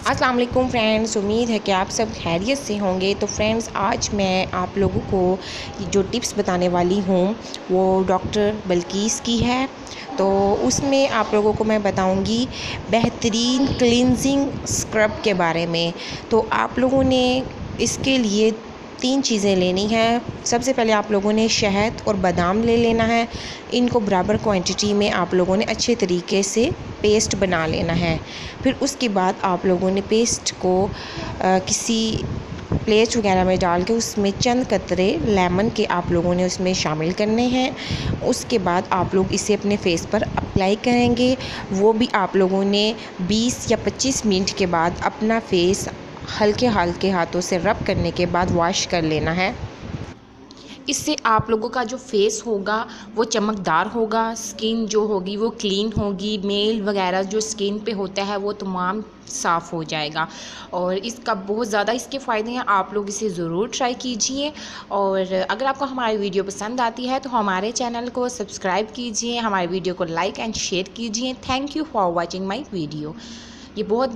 अस्सलाम वालेकुम फ्रेंड्स, उम्मीद है कि आप सब खैरियत से होंगे। तो फ्रेंड्स, आज मैं आप लोगों को जो टिप्स बताने वाली हूँ वो डॉक्टर बल्कीस की है। तो उसमें आप लोगों को मैं बताऊंगी बेहतरीन क्लींजिंग स्क्रब के बारे में। तो आप लोगों ने इसके लिए 3 चीज़ें लेनी हैं। सबसे पहले आप लोगों ने शहद और बादाम ले लेना है। इनको बराबर क्वांटिटी में आप लोगों ने अच्छे तरीके से पेस्ट बना लेना है। फिर उसके बाद आप लोगों ने पेस्ट को किसी प्लेट वगैरह में डाल के उसमें चंद कतरे लेमन के आप लोगों ने उसमें शामिल करने हैं। उसके बाद आप लोग इसे अपने फेस पर अप्लाई करेंगे। वो भी आप लोगों ने 20 या 25 मिनट के बाद अपना फेस हल्के हल्के हाथों से रब करने के बाद वॉश कर लेना है। इससे आप लोगों का जो फेस होगा वो चमकदार होगा, स्किन जो होगी वो क्लीन होगी, मेल वगैरह जो स्किन पे होता है वो तमाम साफ़ हो जाएगा। और इसका बहुत ज़्यादा इसके फ़ायदे हैं, आप लोग इसे ज़रूर ट्राई कीजिए। और अगर आपको हमारी वीडियो पसंद आती है तो हमारे चैनल को सब्सक्राइब कीजिए, हमारे वीडियो को लाइक एंड शेयर कीजिए। Thank you for watching my video. ये बहुत